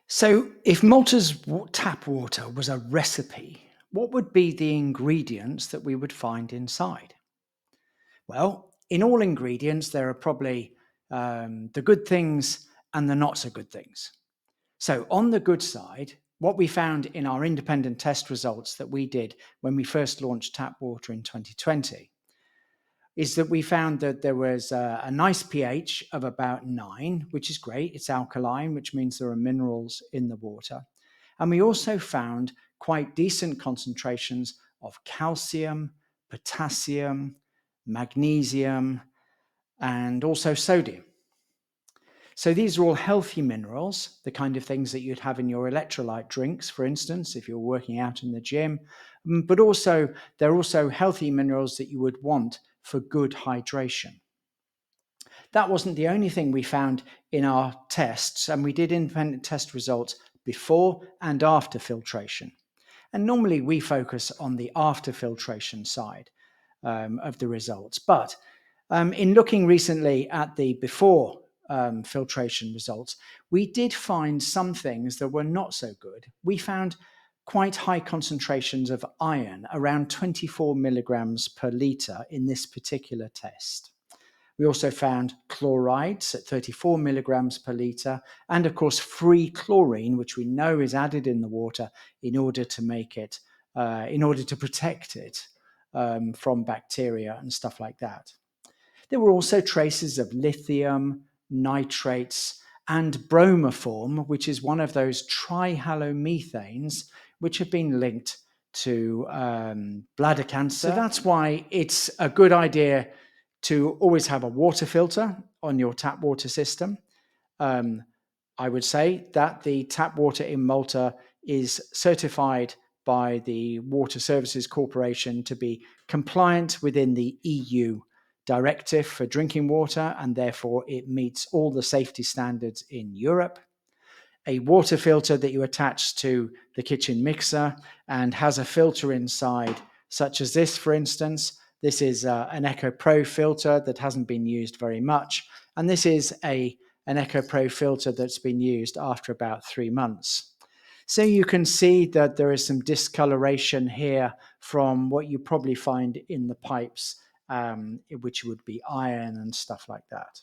So, if Malta's tap water was a recipe, what would be the ingredients that we would find inside? Well, in all ingredients, there are probably the good things and the not so good things. So, on the good side, what we found in our independent test results that we did when we first launched tap water in 2020 is that we found that there was a nice pH of about 9, which is great. It's alkaline, which means there are minerals in the water. And we also found quite decent concentrations of calcium, potassium, magnesium, and also sodium. So these are all healthy minerals, the kind of things that you'd have in your electrolyte drinks, for instance, if you're working out in the gym. But also, they're also healthy minerals that you would want for good hydration. That wasn't the only thing we found in our tests, and we did independent test results before and after filtration. And normally we focus on the after filtration side of the results. But in looking recently at the before filtration results, we did find some things that were not so good. We found quite high concentrations of iron, around 24 milligrams per litre in this particular test. We also found chlorides at 34 milligrams per litre, and of course, free chlorine, which we know is added in the water in order to make it, in order to protect it from bacteria and stuff like that. There were also traces of lithium, nitrates, and bromoform, which is one of those trihalomethanes, which have been linked to bladder cancer. So that's why it's a good idea to always have a water filter on your tap water system. I would say that the tap water in Malta is certified by the Water Services Corporation to be compliant within the EU directive for drinking water, and therefore it meets all the safety standards in Europe. A water filter that you attach to the kitchen mixer and has a filter inside, such as this, for instance. This is an Echo Pro filter that hasn't been used very much, and this is an Echo Pro filter that's been used after about 3 months. So you can see that there is some discoloration here from what you probably find in the pipes, which would be iron and stuff like that.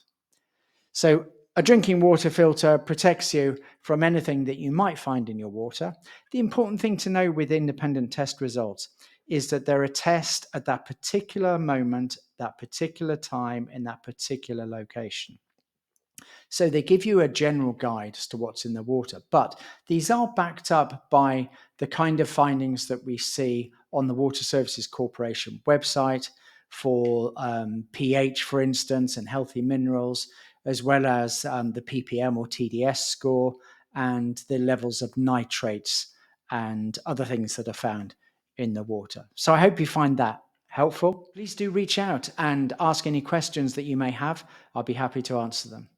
So a drinking water filter protects you from anything that you might find in your water. The important thing to know with independent test results is that they're a test at that particular moment, that particular time, in that particular location. So they give you a general guide as to what's in the water, but these are backed up by the kind of findings that we see on the Water Services Corporation website for pH, for instance, and healthy minerals, as well as the ppm or TDS score and the levels of nitrates and other things that are found in the water. So I hope you find that helpful. Please do reach out and ask any questions that you may have. I'll be happy to answer them.